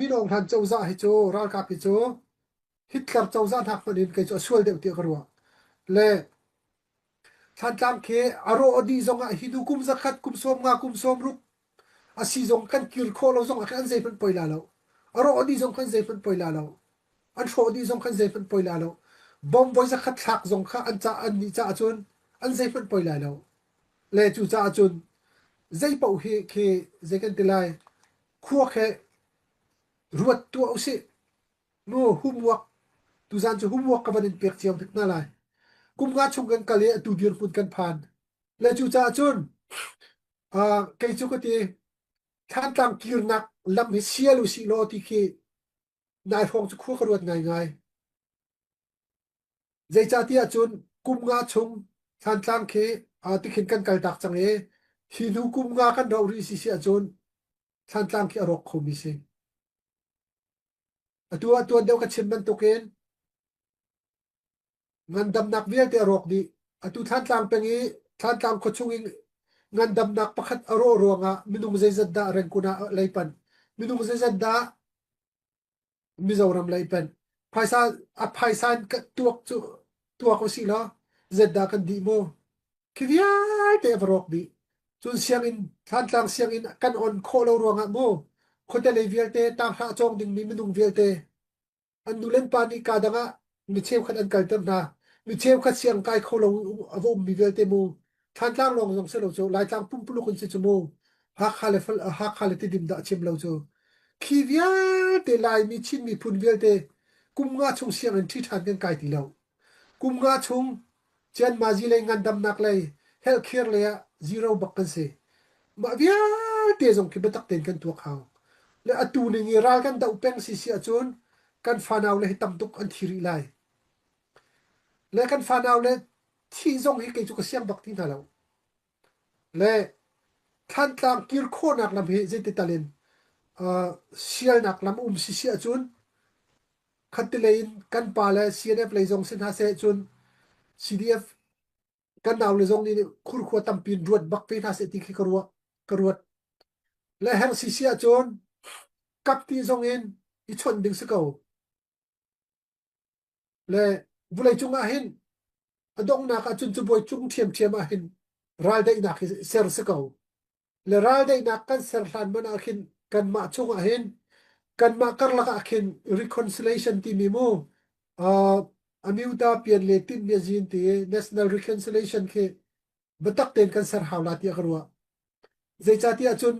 mi nong than chau za hi chu ral ka pi chu Hitler chau za thak panin ke chu sual de ti karwa le than tang ke aro odi zonga hidu kum zakhat kum som nga kum som ruk asi zong kan kir kho lo zong kan zai pen poila lo aro odi zong kan zai pen poila lo an tho odi zong kan zai pen poila lo bom voi zakhat thak zong kha an cha an ni cha chun an zai pen poila lo le chu cha chun zai pau he ke zai kan tilai khuwa khe ruat tu au se no homework tu zan chu homework ka banin pek chiam thik na lai kum nga chung kan kale tu dir pun kan phan le chu cha chun kai chu ko ti than tang kir nak lam hi sialu si lo ti ki nai thong chu khu kharwat ngai ngai zai cha ti a chun kum nga chung than tang ke ti khin kan kal tak chang e hi nu kum nga kan ro ri si a chun than tang ki arok khomi se atua deu ka chin man to ken ngandam nak vel te arok di atu than tang pengi than tang ko chunging ngandam nak pakhat aro ronga minung zaizat da ren kuna leipan minung zaizat da mizoram leipan phaisan ka tuak chu tuak ko si lo zedda kan di mo kivya te arok di chun siang in than tang siang in kan on kholo ronga mo khote level te ta ha chong ding mi minung vel te andulen pani kadanga mi cheu khat an kaltam na mi cheu khat siang kai kholo avom mi vel te mo than tang long jong se lo chu lai tang pum pulu kun se chu mo ha khale te dim da chem lo chu khivya te lai mi chin mi phun vel te kum nga chung siang an thi than kan kai ti lo kum nga chung chen ma ji le ngan dam nak lai health care le zero bakkan se ma vya te jong ki batak ten kan tu khaw le atu ni ngi ral kan da upeng si si achun kan fanaw le hitam tuk an thiri lai le kan fanaw le thi zong hi ke chu ka siang bakti na lo le than tang kir kho nak lam he je te talen sial nak lam si si achun khatilein kan pa le cnf le jong sin ha se chun cdf kan naw le jong ni khur kho tampin ruat bak pe na se ti ki karwa le her si si achun kap ti zong in I chon ding se ko le bulai chunga hin adong na ka chun chu boy chung thiam a hin ral dai na ki ser se ko le ral dai na kan ser hlan man a khin kan ma chung a hin kan ma kar la ka khin reconciliation ti mi mo amiuta pian le tin ne jin ti national reconciliation ke batak ten kan ser hawla ti akarwa zai cha ti a chun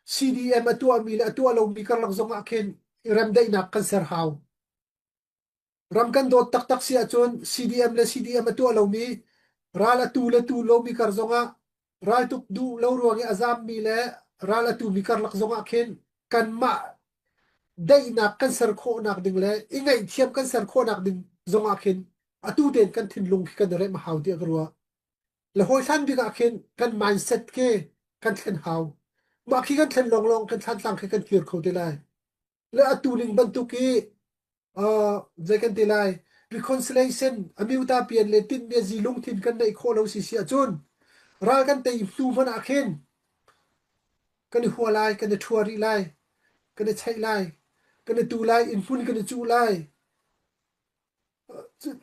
CDM atua mi la atua lo mi kar lang zong a khin ram dai na kan ser haw ram kan do tak sia chon CDM le CDM atua lo mi rala tu le tu lo mi kar zonga ral tuk du lo ruangi azam mi le rala tu mi kar lak zonga khin kan ma dai na kan ser kho nak ding le ingai thiam kan ser kho nak ding zonga khin atu den kan thin lung kan re ma haw ti akarwa le hoi than bi ka khin kan mindset ke kan thlen haw ma khi kan thlen long kan than tlang kan kir kho ti lai le atu ling ban tu ki zekan tilai reconciliation amiuta pian le tin ne zilung thin kan nei kho lo si si achun ral kan te tu man a khen kan hualai kan thuari lai kan chai lai kan tu lai in fun kan chu lai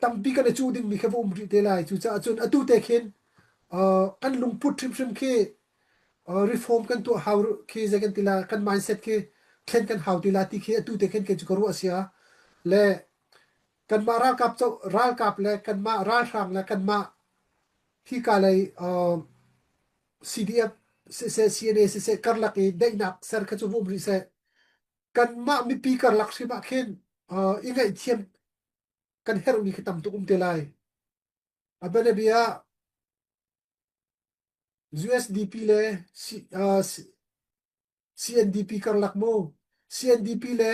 tampi kan chu ding mi khavum ri te lai chu cha achun atu te khen kan lung put trim ke reform kan tu how ke zekan tilai kan mindset ke khen kan how tila ti ke atu te khen ke chu karu asia le kan ma ral kap le kan ma ral ram le kan ma thi ka le CDF se CNA se karlak e dai nak ser ka chu vum ri se kan ma mi pi karlak si ma khen ingai thiam kan her mi khitam tu te lai abane bia USDP le CNDP karlak mo CNDP le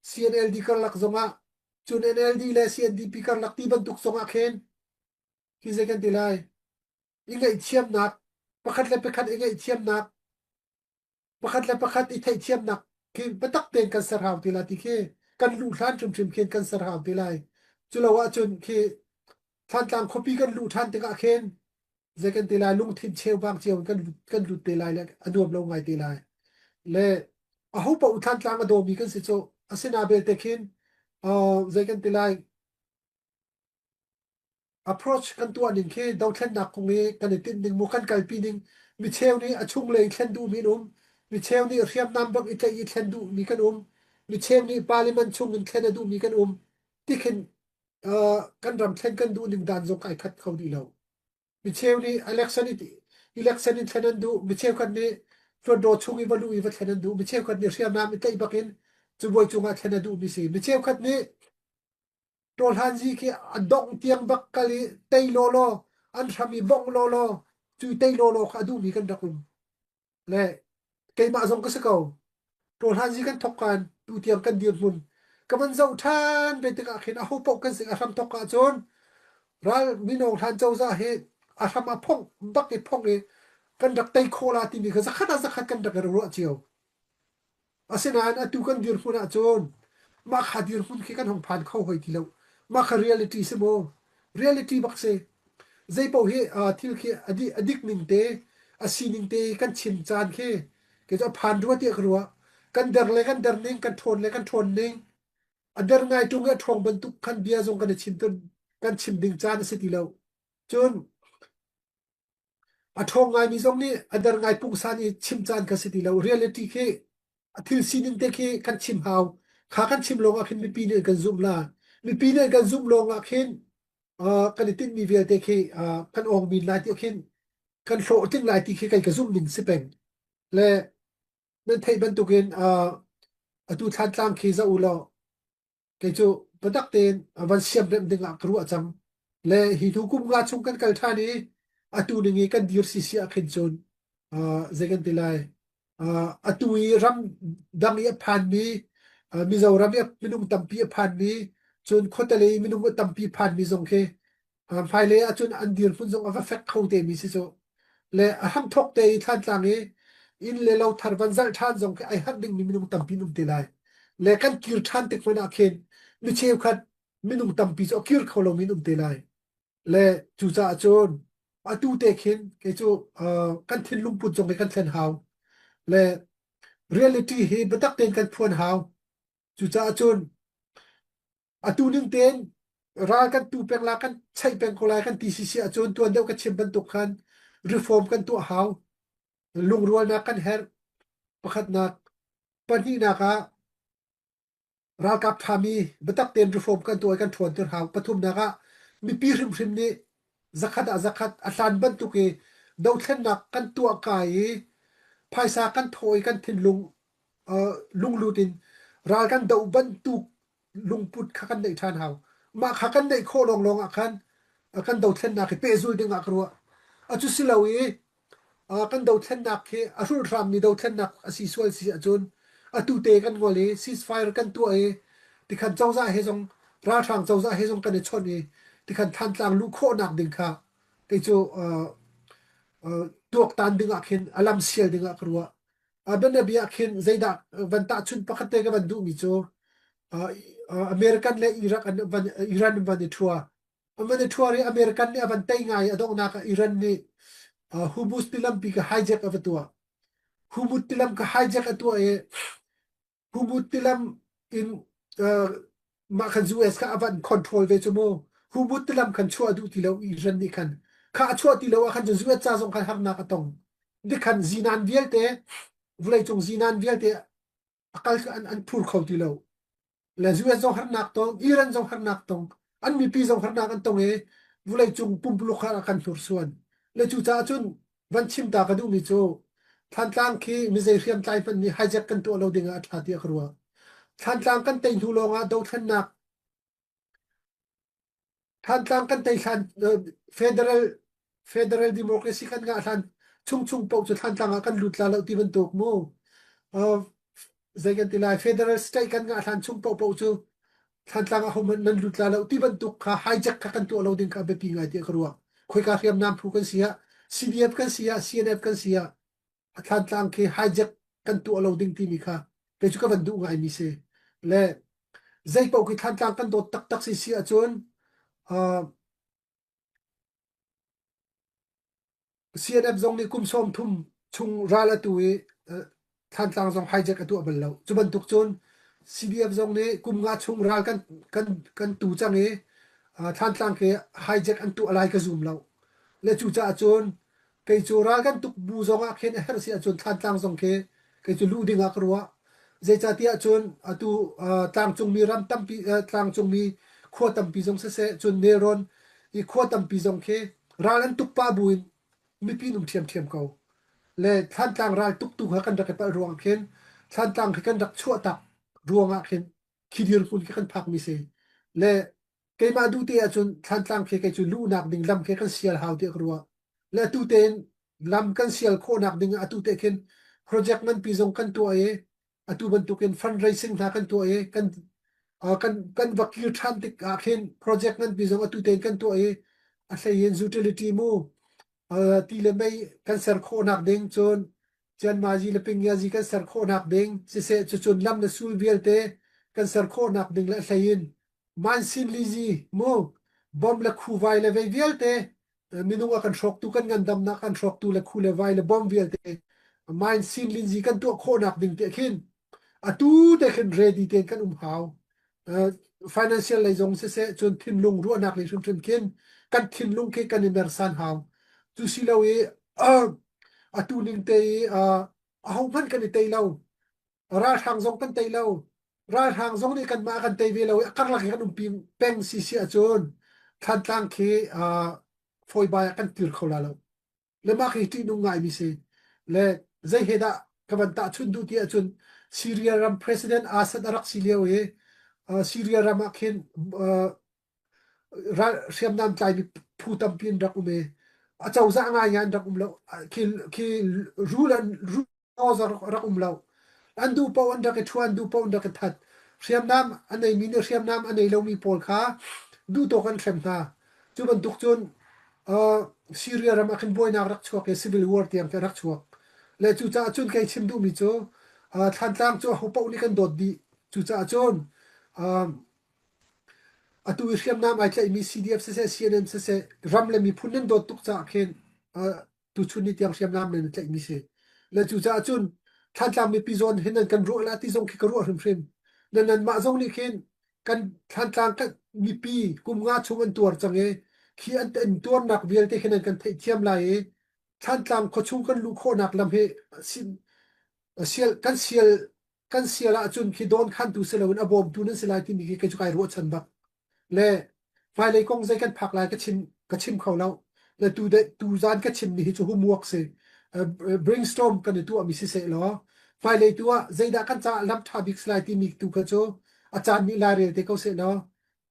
CNLD karlak zonga chun NLD le CNDP karlak ti ban tuk zonga khen ki zekan tilai ingai thiam nak pakhat le pakhat ingai thiam nak pakhat I thai thiam nak ki batak ten kan ser haw tila ti ke kan lu than chum khen kan ser haw tilai chulawa chun ki than tang copy kan lu than te ka khen zekan tilai lung thin cheu bang cheu kan lu tilai le anuam lo ngai tilai le a hopa uthan tlang adomi kan si cho asina bel tekin zaikan tilai approach kan tua ning ke dau thlen nak konge kan tin ning mu kan kalpi ning mi cheu ni achung le thlen du mi mi cheu ni riam nam bak itai I thlen du mi kan mi cheu ni parliament chung in thlen du mi kan tikhin kan ram thlen kan du ning dan zong kai khat khau di lo mi cheu ni election in thlen du mi cheu kan ni for do chung I valu I va thlen du mi cheu kan ni riam nam itai bakin chu boi chunga thlen du mi si mi cheu khat ni tol hanji ki adong tiang bak kali tei lolo an thami bong lolo chu tei lolo kha du mi kan dakum le kei ma zong ka sakau tol hanji kan thokkan tu tiang kan dir mun kaman zau than be te ka khin a ho pok kan sing a ram thokka chon ral minong than chau za he a ram a phong bak ki phong e kan dak tei khola ti mi ka zakhat kan dak ro chiao asena an atu kan dir mun a chon ma khadir mun ki kan hong phan khau hoi ti lo ma kha reality se mo reality bak se zai po he thil khi adik ning te asining te kan chim chan khe ke jo phan ruwa ti khruwa kan dar ning kan thon ning adar ngai tu nga thong ban tu kan bia jong kan chim tu kan chim ding chan se ti lo chun a thong ngai mi jong ni adar ngai pung sa ni chim chan ka se ti lo reality khe athil sining te khe kan chim haw kha kan chim longa khin mi pi ne kan zoom la mi pi ne kan zoom longa khin kan tin mi vel te khe kan ong min la ti khin kan hlo ting lai ti khe kai ka zoom ning sipeng le nan thei ban tukin atu than tlang khe za ulo ke chu padak ten awan siam rem ding akru acham le hi thu kum nga chung kan kal thani atu ningi kan dir si si akhin chon zegan tilai atui ram dang ya phan mi mizoram ya minung tampi phan mi chun khotale minung tampi phan mi jong khe phai le achun an dir phun jong ava fek khau te mi si cho le aham thok te than tlang e in le lo thar ban zal than jong ke ai hat ding mi minung tampi num te lai le kan kir than te khona khen mi cheu khat minung tampi cho kir kholo minum te lai le chu cha chon atu te khen ke chu kan thin lum put jong ke kan thlen haw le reality he batak ten kan phon haw chu cha chon atu ning ten ra kan tu pek la kan chai pek ko la kan TCC achon tuan deu ka chim ban tuk khan reform kan tu haw lung rual na kan her pakhat na pani na ka ra kap thami batak ten reform kan tu kan thon ter haw pathum na ka mi pi rim ni zakhat atlan ban tu ke do thlen na kan tu kai phaisa kan thoi kan thin lung lutin ral kan do ban tu lungput kha kan dei than haw ma kha kan dei kho long akhan kan do thlen na ke pe zul ding akruwa achu silawi kan do thlen na ke arul ram mi do thlen na asi swal si achun atu te kan ngole ceasefire kan tu e tikhan chawza he jong ra thang chawza he jong kan chon e tikhan than tlang lu kho nak ding kha ke chu tuak tan ding akhin alam sial ding akruwa abena bi akhin zaida van ta chun pakhate ka van du mi chu American le Iran van thua amane thua re American ne avan tai ngai adong na ka Iran ni humus tilam pi ka hijack avatua humut tilam ka hijack atua e humut tilam in ma khan US ka avan control ve chumo humut tilam khan chua du tilo Iran ni khan kha chua tilo khan US cha jong khan hak na ka tong di khan zinan vielte vulai chung zinan vielte akal an phur khau tilo la US jong har nak tong Iran jong har nak tong an mi pi jong har nak an tong e vulai chung pumplu kha kan thur suan le chu cha chun van chim ta ka du mi chu than tlang khi mi zai riam tlai pan ni hijack kan to lo dinga atha ti khruwa than tlang kan tei thu longa do than nak than tlang kan tei than federal democracy kan nga than chung po chu than tlang kan lut la lo ti ban tok mo zai kan ti lai federal state kan nga than chung po chu than tlang a hom nan lut la lo ti ban tuk kha hijack kha kan to lo ding ka be pi ngai ti khruwa khoi ka riam nam phu kan sia CDF kan sia CNF kan sia than tlang khi hijack kan to lo ding ti mi kha pe chu ka van du ngai mi se le zai po ki than tlang kan do tak si sia chon CNF zong ni kum som thum chung rala tu e ท่านตางซองไฮแจ็คตัวบันแล้วจุบันทุกจน CDF ซองนี้กุมงาชงรัลกันตูจังเอท่านตางเคไฮแจ็คอันตัวอะไรก็ซูมแล้วและจูจ่าจนเคยจูรัลกันตุกบูซองอาเคนเฮร์ซีจนท่านตางซองเคยจูลูดิงอักรัวเจจ่าที่จนตัวตางจงมีรำตั้มปีตางจงมีขวดตั้มปีซองเสจนเนรอนอีขวดตั้มปีซองเครัลอันตุกป้าบุญมีปีนุ่มเทียมเขาและท่านต่างรายตุกๆหากันดักไปรวงเข็นท่านต่างกันดักชั่วตักรวงอ่ะเข็นคิดยืนคุณกันพักมีเสและเกมาดูเตะจนท่านต่างเคยจุลูนักดิ่งลำเคกันเสียลหาวเตะรัวและตูเตนลำกันเสียลโคนักดิ่งอตูเตะเข็นโปรเจกต์มันปีจงกันตัวอตูบันตุเข็นฟันไรซิ่งหากันตัวกันวักยืดท่านติกเข็นโปรเจกต์นั้นปีจงอตูเตนกันตัวอาศัยยูทิลิตี้มูที่เลไม่กันเสร์โคนักเด้งจนจันมาจีเลปิงยาจีกันเสร์โคนักเด้งเสจนลำนสูลเวลเตกันเสร์โคนักเด้งและใส่ยินมันซินลิซีโมบอมเลคูไวเลเวลเตมินุงกันช็อกตุกันกันดำนักกันช็อกตุเลคูเลไวเลบอมเวลเตมันซินลิซีกันตัวโคนักเด้งเตขินอตูเตขินเรดีเตกันหาวfinancial เลยจงเสจนทินลุงรัวนักเลยจนขินกันทินลุงเคกันอินเมอร์ซันหาวtu silaw atuning te ahoman kan te law ra thang zong kan te law ra thang zong ni kan ma kan te ve law akarla kan umping peng si si achon khan tang ke foi ba kan tir khola law le ma khi ti nu ngai mi se le zai heda kaban ta chun du ti achun Syria ram president Assad arak silaw Syria ram khen ra siam nam chai bi phutam pin rak ume a chau za nga yan rak umlo ki rulan roza rak umlo andu pa anda ke chuan du pa anda ke that siam nam anei min siam nam anei lo mi pol kha du to kan threm na chu ban tuk chun Syria ram akhin boina rak chua ke civil war tiam ke rak chua le chu cha chun kai chim du mi chu than tlang chu ho pa ni kan dot di chu cha chun atu siam nam ai tlai mi CDF se CNN se ramle mi phunen do tuk cha khen tu chuni tiang siam nam le tlai mi se le chu cha chun than tlang mi pizon hinan kan ro la ti zong ki ka ro hrim hrim nan ma zong ni khen kan than tlang ka mi pi kum nga chung an tur change khi an ten tur nak bial te hinan kan thei thiam lai than tlang kho chung kan lu kho nak lam he sin sial kan sial a chun khi don khan tu se lo an abom tu nan selai ti mi ke chu kai ro chan bak le vai le kong zai kan phak lai ka chim khau lau le tu zan ka chim ni chu hu muak se brainstorm kan tu ami se lo vai le tu a zai da kan cha lam tha big slide ti mi tu ka cho a chan ni la re te ko se lo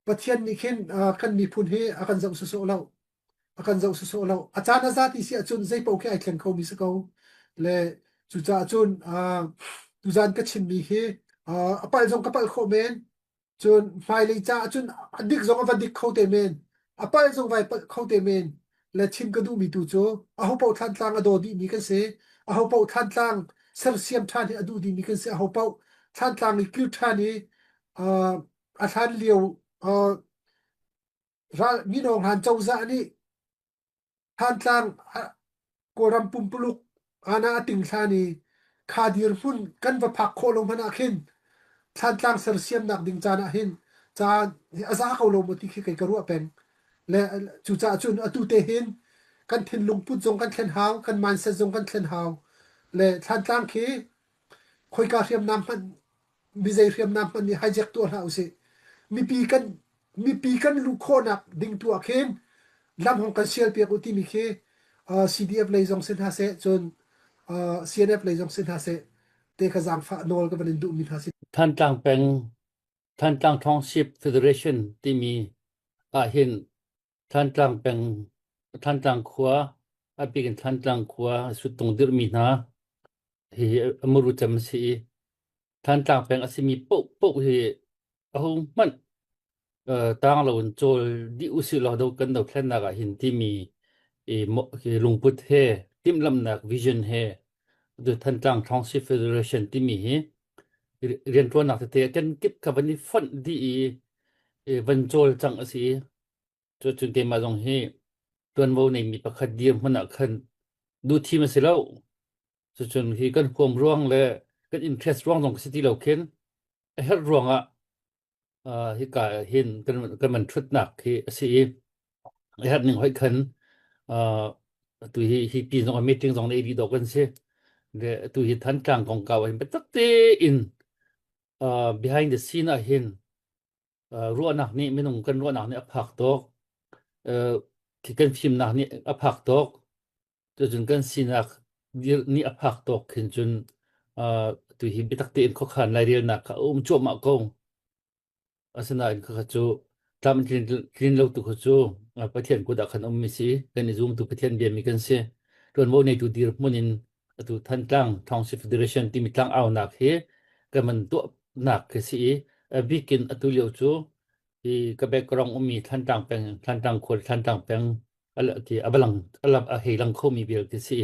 pathian ni khen kan mi phun he a kan zau so lo akan zau so lo a chan a za ti si a chun zai pau ke ai thlen kho mi se ko le chu cha chun tu zan ka chim mi he a pal jong ka pal kho men chun vai le cha chun adik zong va dik kho te men apal zong vai kho te men le chim ka du mi tu cho a ho pau than tlang a do di mi kan se a ho pau than tlang ser siam than a du di mi kan se a ho pau than tlang ni kyu than ni a than liu ra mi nong han chau za ni than tlang ko ram pum puluk ana ting thani khadir hun kan va phak kho lo mana khin than tlang ser siam nak ding chana hin cha aza ko lo moti khi kai karu pen le chu cha chun atu te hin kan thin lung put jong kan thlen haw kan man se jong kan thlen haw le than tlang khi khoi ka riam nam pan mi zai riam nam pan ni hijack to ha use mi pi kan lu kho nak ding tu a khem lam hong kan sial pe ko ti mi khe CDF le jong sen ha se chun CNF le jong sen ha se te ka jang fa nol ka ban du mi ha se ท่านต่างเป็นท่านต่างท้องชิป Federation ที่มีเห็นท่านต่างเป็นท่านต่างขัวเป็นท่านต่างขัวสุดตรงดิรมีนะที่อมรุจำสีท่านต่างเป็นอาศิมีปุ๊ที่มันต่างเราโจลดิอุสิเราดูกันเราแค่นักเห็นที่มีลุงพุทธเฮติมลำนักวิชั่นเฮโดยท่านต่างท้องชิป Federation ที่มีเรียนตัวหนักแต่กันเก็บกับวันนี้ฟันดีวันโจลจังสิจนเกมาตรงนี้ตัวโมในมีประคดีมันนักขันดูทีมันเสียแล้ว จนที่กันความร่วงและกัน interest ร่วงตรงสิที่เราเข็นไอ้เฮ็ดร่วงที่กะเห็นกันมันทุดหนักที่สิไอ้เฮ็ดหนึ่งให้คันตัวที่ปีสองมีติ้ง2 AD ดอกกันสิและตัวที่ทันกลางของเก่าเห็นเป็นตักเตอินbehind the scene เห็นรัวหนักนี่ไม่ต้องกันรัวหนักนี่ผักตกที่กันพิมพ์หนักนี่ผักตกจนกันสินักนี่ผักตกขึ้นจนตัวที่เป็นตักเตอินเขาขันรายเรียนหนักจวบมากงasana in khachu tam clean lo tu khachu pathian ku da khan mi si kan zoom tu pathian bi mi kan se ton mo nei tu dir munin tu than tlang township federation ti mi tlang au nak he ka man tu nak ke si bikin atu leo chu i ka background mi than tlang peng than tlang khol than tlang peng ala ki abalang ala a helang kho mi bil ke si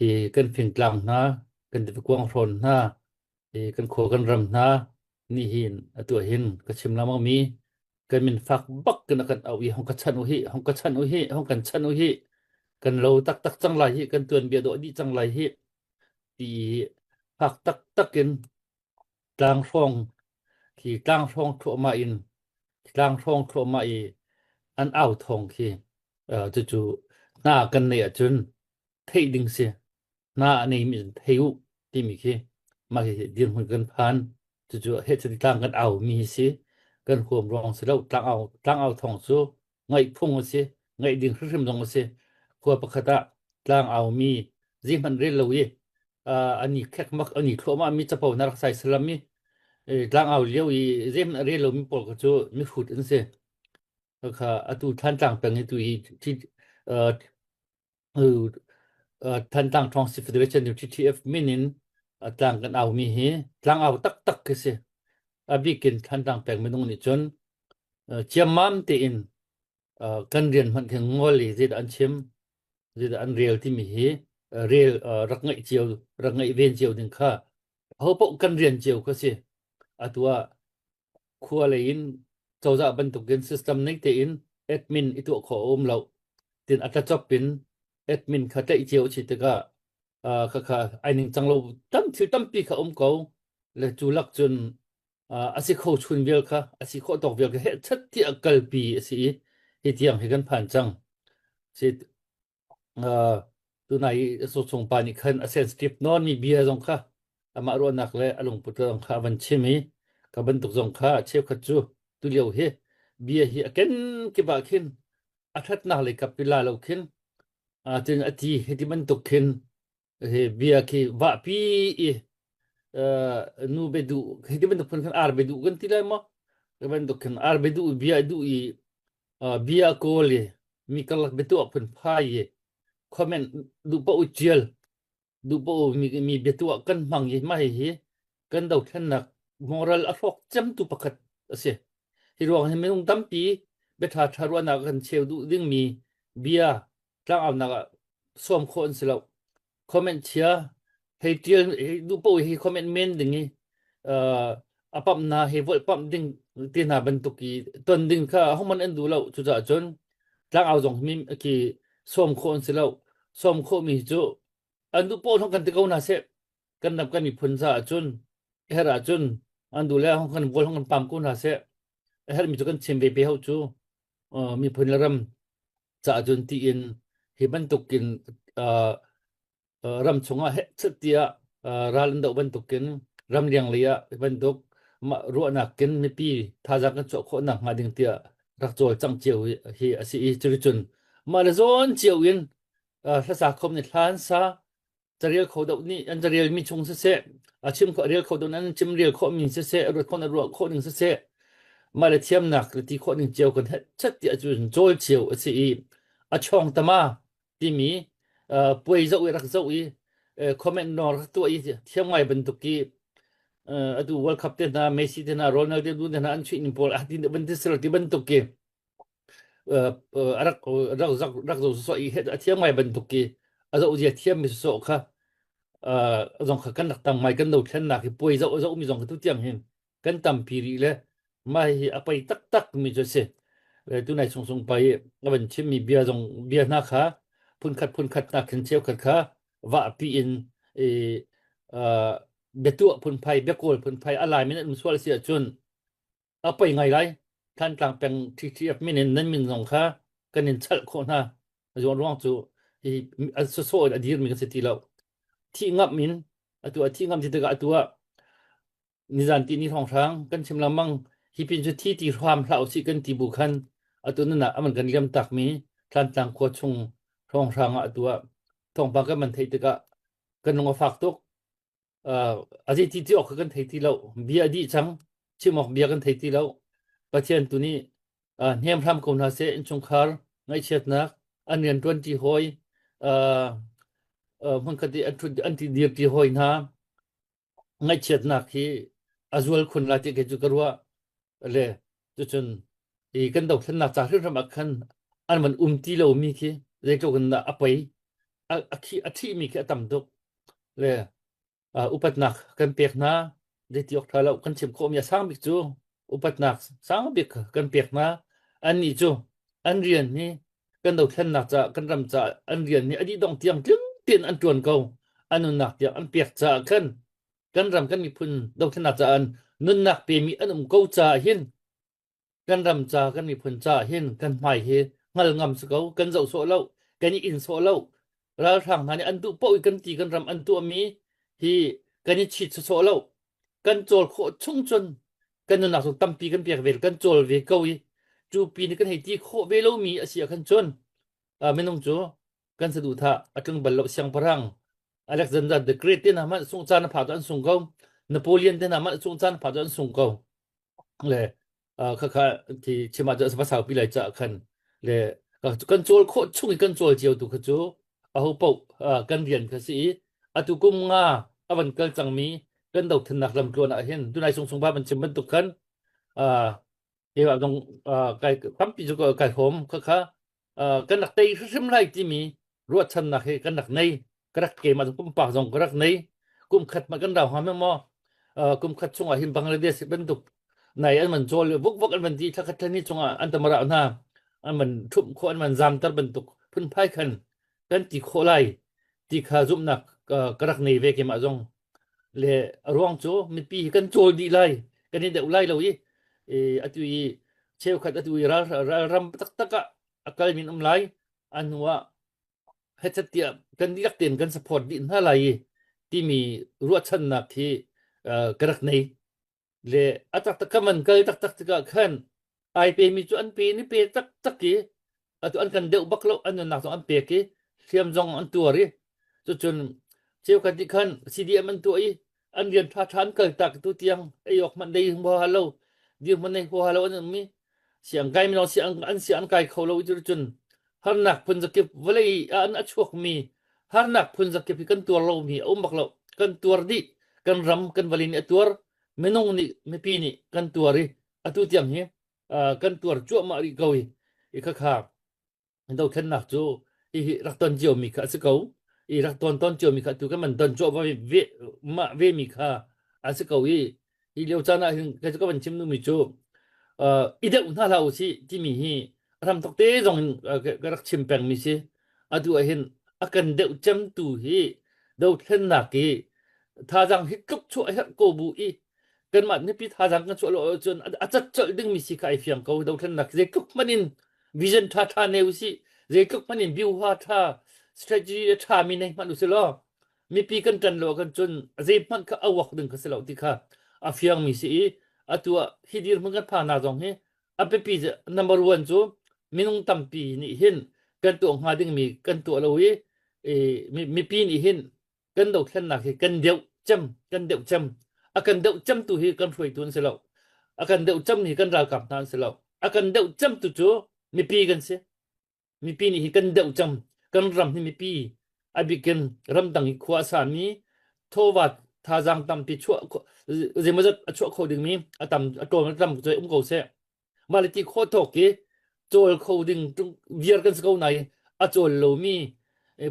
i kan phing tlang na kan de kwang ron na i kan kho kan ram naนี่หินตัวหินก็ชิมแล้วมีกันมินฟักบักกันกันเอาอีห้องกันชันอุหิห้องกันชันอุหิห้องกันชันอุหิกันเราตักจังไรหิกันเตือนเบียดดีจังไรหิตีฟักตักกันกลางฟองที่กลางฟองทั่วมาอินกลางฟองทั่วมาอีอันเอาทองที่จู่หน้ากันเนี่ยจนเทดิงเสียหน้านี่มีเทวที่มีที่มาเห็นดินหุ่นกันผ่านจู่เฮ็ดสิต่างกันเอามีสิกันควมรองสิแล้วตั้งเอาทองสู้ไงพุ่งสิไงดิ่งขึ้นลงสิควปกติตั้งเอามีจิมันเรลวีอันนี้แค่มักอันนี้ทั่วมามีจะพอนักใส่สลัมมีตั้งเอาเลี้ยวจิมันเรลมีปกติมีฟุดอันสิค่ะตูท่านต่างเป็นตัวที่ท่านต่างทองสิฟเดเรชั่นอยู่ที่ TF มินินต่างกันเอามีเฮต่างเอาตักคือสิบิกินท่านต่างแปลงไม่ต้องนี่จนเจียมมามตีอินกันเรียนมันถึงงอลีจิตอันเชมจิตอันเรียลที่มีเฮเรียลรักไงเจียวรักไงเวียนเจียวดึงค่าเขาปกกันเรียนเจียวก็สิตัวครัวเลยอินเจ้าจะบรรทุกกันซิสเต็มนี้ตีอินแอดมินอีตัวขอเราตินอัตจอบเป็นแอดมินเขาจะเจียวชิตกะค่ะไอ้หนึ่งจังเราตั้มปีเขาเขาและจูลักจนอาศิโคชุนเวลค่ะอาศิโคตกเวลค่ะเฮ็ดชัดที่อักลปีสิเฮ็ดยังให้กันผ่านจังสิตัวไหนส่งปานิคันเซนซิทีฟนอนมีเบียร์จงค่ะมารวนักและอารมณ์ปุตรงค่ะวันชิมีกับบรรทุกจงค่ะเชฟขัดจูตุเลียวเฮเบียร์เฮกันกิบะขินอาทัดนักเลยกับเวลาเราขินถึงอาทิตย์ที่บรรทุกขินbiya ki va pi nu bedu hidi bentuk kan arbedu kan tilai ma bentuk kan arbedu biya du biya kole mikalak betu apun phaye comment du pa ujial du pa mi betu kan mang ye mai he kan dau than nak moral afok jam tu pakat ase hirong he meng tampi betha tharwana kan cheu du ding mi biya tlang am na som khon selo comment chia hey tiel du po he comment men ding apam na he vol pam ding tina bentuki ton ding kha homan en du lo chu ja chon tlang au jong mi ki som khon se lo som kho mi chu an du po thong kan te ko na se kan nap kan ni phun sa chun hera chun an du le hong kan vol hong kan pam ko na se her mi chu kan chim be be ho chu mi phun la ram cha chun ti in he bentukin ram chunga he chatia ralan do bentukin ram liang lia bentuk ma ruana ken mi pi thaja kan cho kho na ngading tia rak chol chang chiu hi asi churi chun ma le zon chiu in sa sa khom ni thlan sa charial kho do ni an charial mi chung se achim kho rial kho do nan chim rial kho mi se ru khon ru kho ning se ma le thiam nak ti kho ning chiu kan he chatia chun chol chiu asi a chong tama ti miป่วยเจ้าอีรักเจ้าอีคอมเมนต์นอร์ตัวอีเที่ยงไงบรรทุกีดูวอลคัพเต้นนะเมสซี่เต้นนะโรนัลโดดูเต้นนะอันชินบอลที่บรรทุกสลัดที่บรรทุกีรักเจ้าสอยเฮ็ดเที่ยงไงบรรทุกีเจ้าอีเที่ยงมีสอยค่ะจงกันนักตั้งไม่กันดูเช่นนักป่วยเจ้ามีจงทุกอย่างเห็นกันตามปีรีเลยไม่ไปตักมีจะเสียตัวไหนส่งไปวันชิมมีเบียร์จงเบียร์นะคะพุ่นขัดนักเขียนเชียวขัดค่ะว่าปีอิน เอเบตัวพุนไพเบโกลพุนไพอะไรมินมุสวาเสียจนเอาไปไงไรท่านกลางเป็นที่มินนั้นมินสงค่ะกันนินชัลคนฮะจวนร้องจูอันโซอดีรมิกันสิทีแล้วที่งับมินตัวที่งับที่ตะกะตัวนิจันตินิทองช้างกันชิมลำมังฮิปินจุดที่ตีความเราสิกันตีบุคันตัวนั้นน่ะมันกันเลี่ยมตักมีท่านต่างขวดชงทองช้างตัวทองปากกันมันไทยตะกะกันลงมาฝากตกอาจจะที่ออกกันไทยที่เราเบียดีจังชิมออกเบียกันไทยที่เราประเทศตัวนี้เฮียมทำคนหาเสนชงคาร์ไงเช็ดนักอันเงินตัวที่หอยมันก็ที่อันที่เดียร์ที่หอยนะไงเช็ดนักที่azwal khun la te ke chu karwa le chu chun e kan dok thna cha thir ram akhan an man umti lo mi ki le to kan na apai athi mi ki atam dok le upatnak kan pek na de tiok thala kan chim khom ya sang bik chu upatnak sang bik kan pek na an ni chu an rian ni kan dok thna cha kan ram cha an rian ni adi dong tiang tling tin an tuan ko anun nak ya an pek cha kanกันรำกันมีพุนดอกธนาจารย์นุนนักเปมีอันเก้าจ่าเห็นกันรำจ่ากันมีพุนจ่าเห็นกันหมายเฮงัลงำสเกากันเจ้าโซเล่ากันอินโซเล่าแล้วทางนั้นอันตุป่วยกันตีกันรำอันตัวมีที่กันชิดโซเล่ากันโจลโคชุ่งจนกันนุนนักสุตั้มปีกันเปียกเวลกันโจลเวเกาอีจูปีนี้กันให้ตีโคเวโลมีอาเซียกันจนไม่ต้องจูกันสะดุดท่าอัจงบรรลุเสียงพรังAlexander the Great เนี่ยนะมันส่งจานผ่าจนส่งเขานโปเลียนเนี่ยนะมันส่งจานผ่าจนส่งเขาเลยค่ะที่ชิมาจะภาษาปีไหลจะคันเลยกันโจลโคชุ่งกันโจลเจียวตุกจูเอาปกกันเรียนคือสิตุกุมงาวันกันจังมีกันดอกถนักลำตัวนะเห็นดูในส่งบ้านมันจะมันตุกันเดี๋ยวตรงไก่ปั๊มปีจุกไก่หอมค่ะกันหนักเตยซึมไรที่มีรวดชันหนักให้กันหนักในกระเกมากุมปากจงกระในกุมขัดมากันดาวหาแม่มอกุมขัดชงหินบังเลเดสเป็นตุกในอันมันโจลวกอันมันดีถ้าขัดนี้ชงอันตมระนาอันมันทุบโคอันมันจามตรเป็นตุกพุ่นไพ่คันกันตีโคไลตีขาจุ่มหนักกระในเวกมาจงเลร้องโจมีปีกันโจดีไลกันนี่เดวไลเราอีอตุยเชลขัดอตุยรำตักอากาศมีน้ำไหลอันว่าให้ชัดเจนกันเรียกเตียนกันสปอร์ตดินอะไรที่มีรวดชันนักที่กระในเลยอัตตะมันก็ตักตะขันไอเปมีจุอันเปนี่เปตักกี้ตัวอันกันเดวบักโลอันนักตัวอันเปกี้เทียมจงอันตัวรีจนเชี่ยวกันที่ขันซีดีมันตัวอีอันเรียนท่าทานเกิดตักตัวเตียงไอยอกมันได้หัวฮัลโหลเดี๋ยวมันในหัวฮัลโหลอันมีเสียงไก่ไม่เอาเสียงไก่เขาเราจนhar nak pun zakip walai an achok mi har nak pun zakip kan tur lo mi umak lo kan tur di kan ram kan walin atur menong ni me pi ni kan turi atu tiam hi kan tur chu ma ri gawi kha ndau khen nak chu rak ton jio mi kha sikau rak ton jio mi kha tu kan man ton chu ve mi kha asikawi leu chana hin ka ban chim nu mi chu ide unha la usi ti mi hiทำตกเตจงกรักชิมแปงมีสิดูเห็นอาการเดือดจำตูฮีเดือดเห็นหนักฮีท่าจังฮิกบช่วยโกบุอีกันมาเนี่ยพี่ท่าจังกันช่วยเราจนอาจจะเจอดึงมีสิใครเฟียงเขาเดือดเห็นหนักเรื่องมันอินวิชั่นท่าเนวสิเรื่องมันอินบิวฮาท่า strategy ท่ามีในมันดูสิล้อมีปีกันจันโลกันจนเรื่องมันก็เอาวักดึงกันสิล้อที่ค่ะอาเฟียงมีสิตัวฮิดีร์มันกันผ่านหน้าจงฮีอาเป็นปี number 1จูมีน้องตั้มปีนี่เห็นกันตัวหาดึงมีกันตัวเรามีปีนี่เห็นกันดอกขนาดกันเดียวจำกันเดียวจำอากันเดียวจำตัวเฮกันรวยตัวนั่นสิเราอากันเดียวจำนี่กันราวกับนั่นสิเราอากันเดียวจำตัวจูมีปีกันสิมีปีนี่กันเดียวจำกันรำนี่มีปีอาบิกันรำตั้งขวาสามีโทวัดท่าจังตั้มปีชั่วเจมันจะชั่วโคดึงมีตั้มตัวมันตั้มใจเขาเสียมาเลยที่โคตรกี้โจลเขาดึงตรงเวียร์กันสักไหนโจลเรามี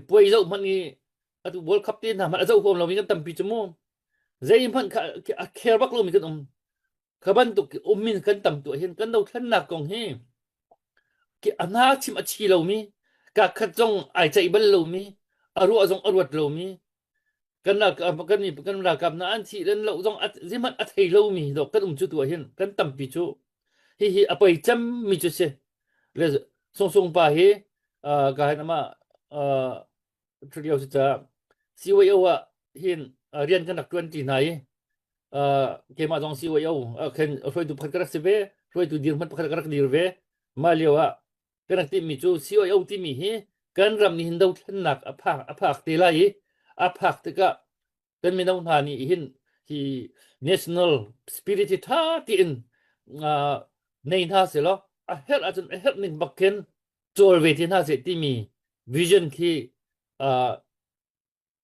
ป่วยเจ้ามันนี่ตัวบอลคัพเต้นนะมันเจ้าพวกเรามีกันตั้มปีจมูกใจมันแค่บักเรามีกันขบันตุกมินกันตั้มตัวเห็นกันเราท่านนักกองเฮque ana chim achi lo mi ka khat jong ai chai bal lo mi aru azong arwat lo mi กันละกันนี่กันละกับนะอันที่เล่นเราต้องสิมันอัดให้เรามีดอกกันจุตัวเห็นกันตําปิจุhi apa jam mi ju se le song pa he ka na ma trial ta CYO อ่ะเห็นเรียนกันนักดนตรีไหนเกมาจอง CYO เห็นช่วยดูพักกระสิเวช่วยดูดีมันพักกระดิเวมาเลียวอ่ะกันนักที่มีจู CYO ที่มีเฮกันรำนี่เห็นดาวทันนักอภาคตีไลอภาคตะกะกันไม่ต้องทานี่เห็นที่ national spirit ท่าที่อินในท่าเสียแล้วเฮ็ดอาจจะเฮ็ดหนึ่งบักเคนโจลเวทีท่าเสียที่มี vision ที่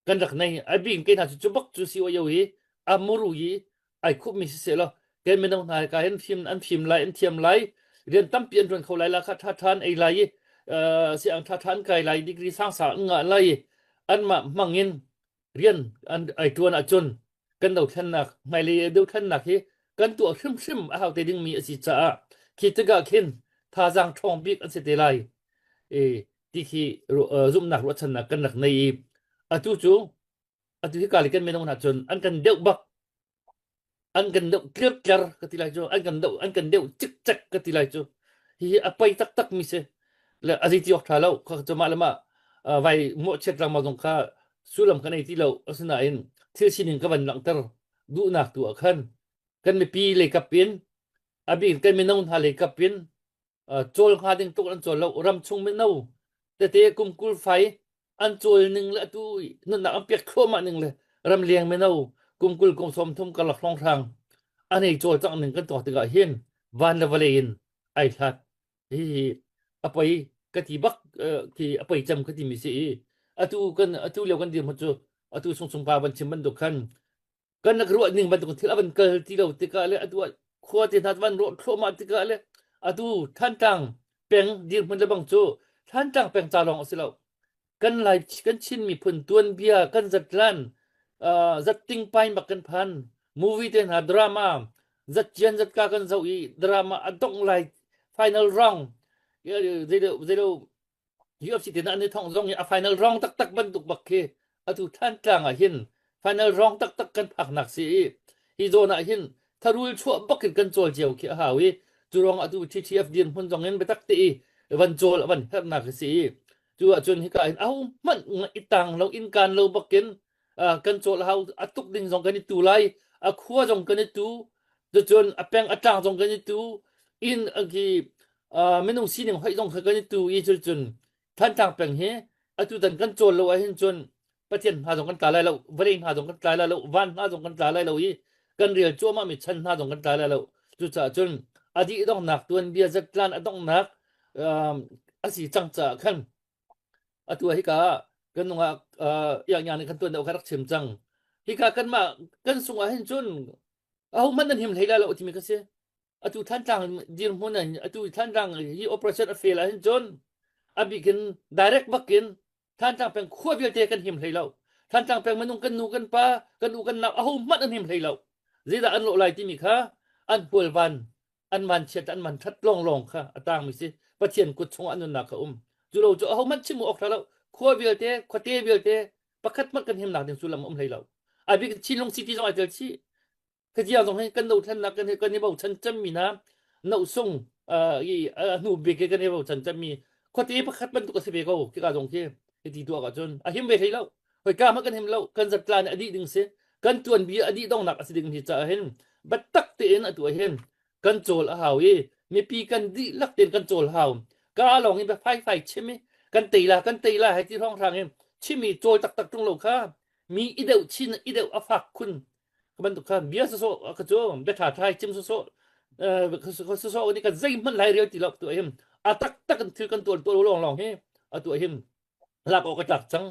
กันรักในไอ้บิงเกน่าจะบักจูซีว่าอยู่ฮีอามรูฮีไอ้คุบมีเสียแล้วแกไม่ต้องหาการเห็นฟิล์มอันฟิล์มไลอันเทียมไลเรียนตั้มเปลี่ยนจนเขาไลละท่าทานไอ้ไลเสียงท่าทานไกลไลดีกรีสร้างสรรค์งานไลอันมามังเงินเรียนอันไอ้ตัวน่ะจนกันดาวทันนักไม่เลยดาวทันนักฮีกันตัวซึมๆเอาแต่ดึงมีอสิจ้าคิดตะกะเข็นท่าจังทองบิ๊กอันเสตไลที่ที่ซุ่มนักรถชนะกันนักในจู่ที่กาลิกันไม่ต้องหาจนอันกันเดวบักอันกันเดวเกลียดกติไลจูอันกันเดวจิกจักกติไลจูฮีapa tak mi se la aziti ok thalau kha chama lama vai mo chet ram ma jong kha sulam kan ai ti lo asna in thil sinin ka ban lang tar du nak tu khan kan me pi le kapin abi kan me non ha le kapin chol kha ding tok an chol lo ram chung me no te kum kul faiอันจวยนึงละตุยนั่นน่ะอันเปียกโคมานึงเลยรำเลียงไม่เนากุมกุลกุมสมทุมกันหลักลองทางอันนี้จวยจังนึงกันต่อตึกะเห็นวันละวะเลนไอ้ทัดที่อไปกะติบักที่อไปจำกะติมีสิอตุกันอตุเลียวกันดีหมดจุอตุสงปาบันชิมันดุคันกันนักรัวนึงบันตุที่บันเกลที่เราตึกะเลยอตุขวติทัดวันรถโคมาตึกะเลยอตุท่านตังเปียงดีมันละบังจุท่านตังเปียงจาลองสิเรากันไลกันชินมีผลตวนเบียกันจัดลันจัดติ้งไปบักกันพันมูวี่เต็นหาดราม่าจัดเจียนจัดกากันเจ้าอีดราม่าอันต้องไลfinal round เดี๋ยว UFC เต็นอันนี้ท่องร้องอีfinal round ตักบันตุกบักเคอตุท่านกลางเห็น final round ตักกันผักหนักสิอีโดน่ะเห็นถ้ารู้ชั่วบักกันโจลเจียวเขียหาวิจุรองอตุ TTF เดียนพุ่นจองเงินไปตักตีวันโจลวันเฮ็ดหนักสิจูจนให้กาเอามันอีตังเราอินการเราบักเก็นกันโจลเฮาอตุกดิงจงกันตูไลขัวจงกันตูจนแปงอตังจงกันตูอินกีไม่ต้องสินึงให้จงกันตูอีจนท่านทางแปงเฮตุตันกันโจลเราเห็นจนประเทศหาจงกันตาไลเราบริหาจงกันตาไลเราวันหาจงกันตาไลเราอีกันเรียลจัวมามีชันหาจงกันตาไลเราจนอดีต้องหนักตัวเบียจักลานต้องหนักอสิจังจะคันตัวฮิกากันงอย่างในคันตัวเอาคักเฉิมจังฮิกากันมากันสุงเห็นจนเอามันนั่นเห็นให้แล้วที่มีก็เสียตัวท่านจังดินหุ่นนั้นตัวท่านจังฮีโอเปอเรชั่นเฟลเห็นจนบิกิน direct บักกินท่านจังเป็นขั้วเบียเตกันเห็นให้แล้วท่านจังเป็นมนุษย์กันนูกันป้ากันอูกันนับเอามันนั่นเห็นให้แล้วจีดาอันโลไลที่มีค่ะอันป่วยวันอันมันเช็ดอันมันทัดลงค่ะต่างมีสิประเทียนกุดชงอันนั้นนักอุ้มจุเราจะเอามันชิมออกแล้วขั้วเบียเตขวเตเบียเตประคัดมันกันเห็นหนักถึงสุลามให้เราบิกชิลงซิตี้จงไอเตลชีก็จะต้องให้กันดูท่านนักกันให้กันนี่บอกฉันจะมีนะน้าส่งนูเบกกันนี่บอกฉันจะมีขวเตประคัดมันตุกสิเบกเอาที่กาจงที่ที่ตัวก็จนเห็นเวทให้เราไปกล้ามันกันเห็นเรากันจัดการอดีตดึงเสียกันจวนเบียอดีตต้องหนักสิดึงที่จะเห็นบัดตักเตนตัวเห็นกันโจลหาวมีปีกันดีลักเตนกันโจลหาวก็ลองนี่ไปไฟใช่มั้ยกันตีละให้ที่ท้องทางชิมีโจลตักตรงโลกค่ะมีอีเดวชินอีเดวอฟักคุณมันตุกค่ะเบียโซกะโจเบทาไทยจิมโซโซนี่ก็ใจมันหลายเรียวติลอกตัวตักกันถือกันตัวลองเฮตัวลักออกจากจัง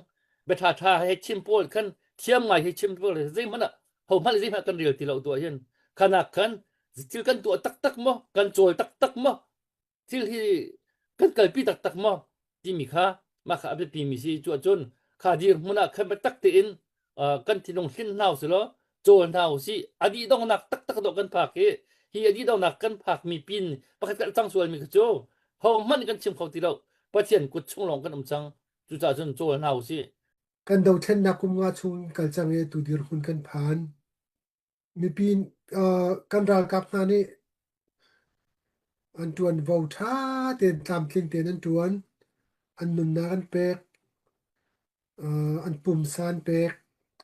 เบทาไทยให้ชิมโปลคันเทียมใหม่ให้ชิมโปลใจมันเฮามันสิมากันเรียวติลอกตัวขนาดกันถือกันตัวตักมอกันโจลตักมอที่กันเกิดปีตักมอที่มีค่ามาค่ะไปปีมีสิจนค่าดีมันน่ะคันไปตักตินกันที่ลงสิ้นเฮาสิเหรอโจนเฮาสิอดีต้องนักตักดอกกันภาคฮีอดีต้องนักกันภาคมีปินประคัดจังส่วนมีกระโจเฮามันกันชิมเขาติเราประเทียนกุดชงลงกันจังจนโจนเฮาสิ kan do then na kum nga chung kal chang e tu dir hun kan phan mi pin kan ral kap na ni an tuan vo tha ten tam tling ten an tuan an nun na kan pek an pum san pek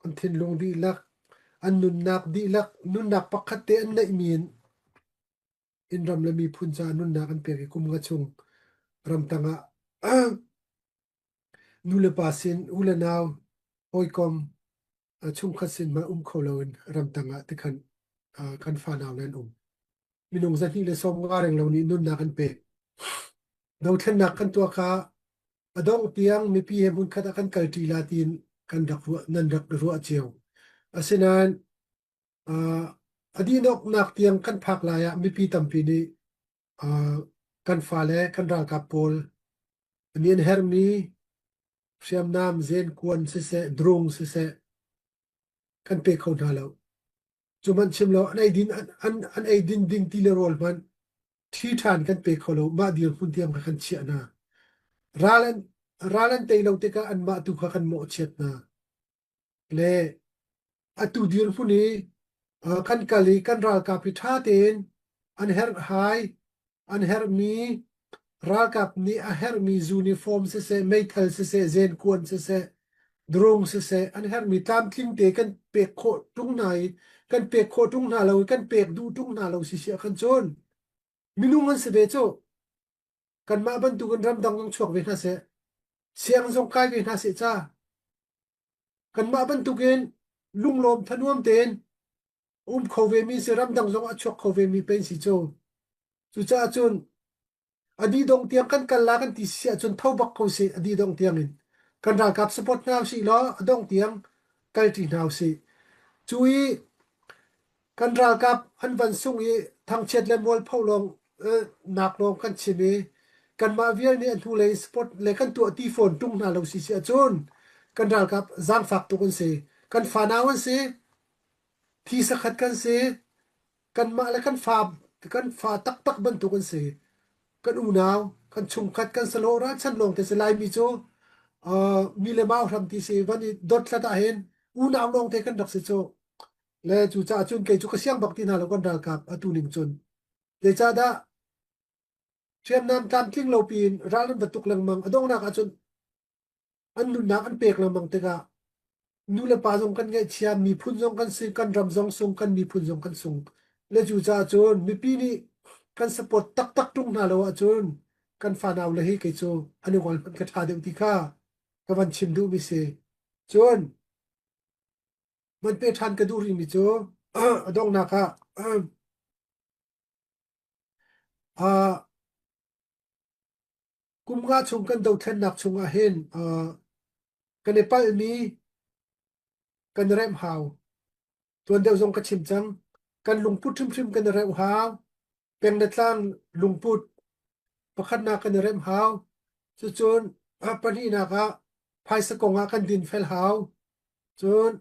an thin long di lak an nun nak di lak nun nak pakhat te an nei min in ram la mi phun cha nun nak an pek kum nga chung ram tanga nu le pasin ula naw hoi kom chung khasin ma kholoin ram tanga te kan fa naw len minung za hi le som nga reng lo ni nun nak an pek do then nak kan tua kha adong tiang mi pi hem hun khata kan kalti latin kan dak ru nan dak ru a cheu asinan adinok nak tiang kan phak la ya mi pi tampi ni kan fa le kan ral ka pol anien hermi siam nam zen kwan se drung se kan pe khon halo chuman chimlo an ai din ding ti le rol man thi than kan pe kholo ma dir hun tiam kan chia na ralan te lo te ka an ma tu kha kan mo chet na le atu dir fu ni kan kali kan ral ka pi tha ten an her hai an her mi ral kap ni a her mi uniform se metal se zen kwan se drong se an her mi tam tling te kan pe kho tung nai kan pe kho tung na lo kan pe du tung na lo si kan chon minungan se be cho kan ma ban tu kan ram dang ngong chok ve na se siang jong kai ve na se cha kan ma ban tu gen lunglom thanuam ten kho ve mi se ram dang jong a chok kho ve mi pen si cho chu cha chun adi dong tiang kan la kan ti sia chun thau bak kho se adi dong tiang in kan ra kap support naw si lo adong tiang kal ti naw si chui kan ra kap an van sung i thang chet le mol pholong nak long kan chimi kan ma vial ni thu le sport le kan tu ti phone tung na lo si sia chun kan ral kap zang fak tu kun se kan fa nawan se thi sa khat kan se kan ma le kan fa tak ban tu kun se kan u naw kan chung khat kan salo ra chan long te se lai mi chu mi le mau ram ti se wani dot la ta hen u naw long te kan dak se chu le chu cha chun ke chu ka siang bak tin ha lo kan ral kap atu ning chun le cha da chiam nam tam tling lo pin ralan batuk lang mang adong na ka chun an nun na an pek lang mang te ka nu le pa jong kan nge chiam mi phun jong kan si kan ram jong sung kan mi phun jong kan sung le chu cha chun mi pi ni kan support tak tung na lo a chun kan fa naw le hi ke chu ani wal kan ka tha de ti kha ka van chim du mi se chun man pe than ka du ri mi chu adong na ka kum nga chung kan do then nak chung a hen kan e pal mi kan rem haw tuan deu jong ka chim chang kan lungput thim kan rem haw peng na tlang lungput pakhat na kan rem haw chu chun pani na ka phai sa konga kan din fel haw chun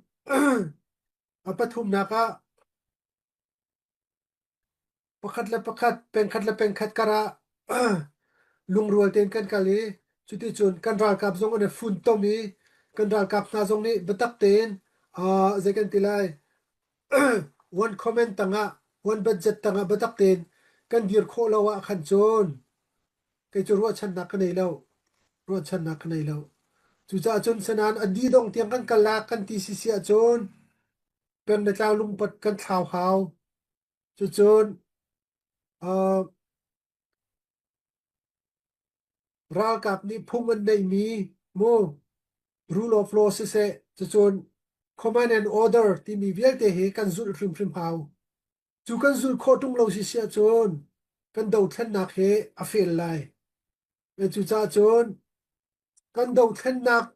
pathum na ka pakhat peng khat kara lung rual ten kan kali chuti chun kan ral kap jong on fun to mi kan ral kap na jong ni batak ten zekan tilai one comment tanga one budget tanga batak ten kan dir kho lawa khan chon ke chu ro chan na ka nei lo ro chan na ka nei lo chu cha chun sanan adi dong tiang kan kala kan ti si sia chon pen na tlaw lung pat kan thau haw chu chun ral kap ni phung an nei mi mo rule of law se chu chun command and order ti mi vial te he kan zul hrim haw chu kan zul kho tung lo si sia chon kan do thlen nak he a fel lai me chu cha chon kan do thlen nak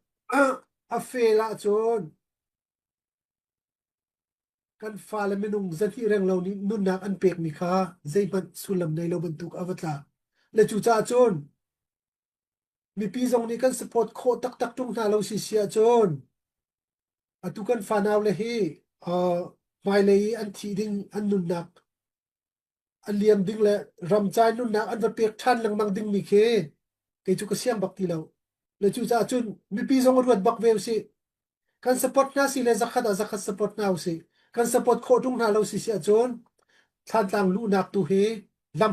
a fela chon kan fa le minung zan hi reng lo ni nun nak an pek mi kha zeiman sulam nei lo bantuk awatla le chu cha chon mi pi zong ni kan support kho tak tung na lo si sia chon atu kan fa naw le hi mai le an thi ding an nun nak an liam ding le ram chai nun nak an va pek than lang mang ding mi khe ke chu ka siam bak ti lo le chu cha chun mi pi zong ruat bak ve si kan support na si le zakat support na usi kan support kho tung na lo si sia chon than tlang lu nak tu he lam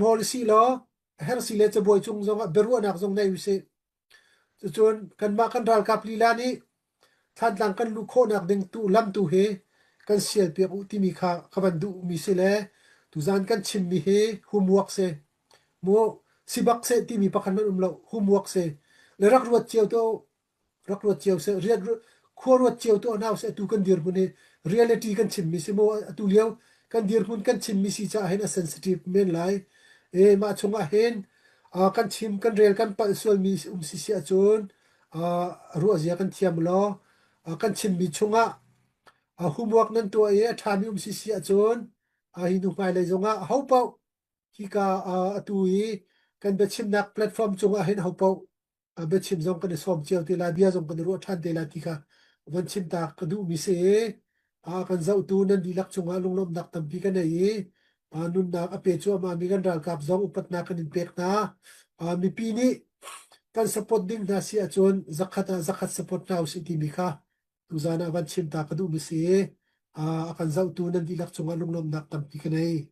hol si lo her si le chboy chung zong beru nak zong nei usi chon kan ma kan ral kap li la ni than tlang kan lu kho nak ding tu lam tu he kan sial pe u ti mi kha khaban du mi se le tu zan kan chim mi he homework se mo sibak se ti mi pakhan man lo homework se le rak ruat chiao se riat khorwat chiao to naw se tu kan dir bune reality kan chim mi se mo tu liao kan dir bun kan chim mi si cha hen a sensitive men lai e ma chunga hen kan chim kan rel kan pa sol mi si sia chon ru azia kan thiam lo kan chim mi chunga homework nan to e thami si sia chon hi nu mai le zonga hopau ki ka atui kan be chim nak platform chunga hen hopau be chim zong kan som chiao te la bia zong kan ro than te la ti kha wan chim ta ka du mi se kan zau tu nan dilak chunga lunglom nak tam pi kan ei nun na ape chu ma mi kan ral kap zong upat na kan pek na mi pi ni kan support ding na si achon zakat support na usi ti mi kha tu zana wan chim ta ka du mi se kan zau tu nan dilak chunga lunglom nak tam pi kan ei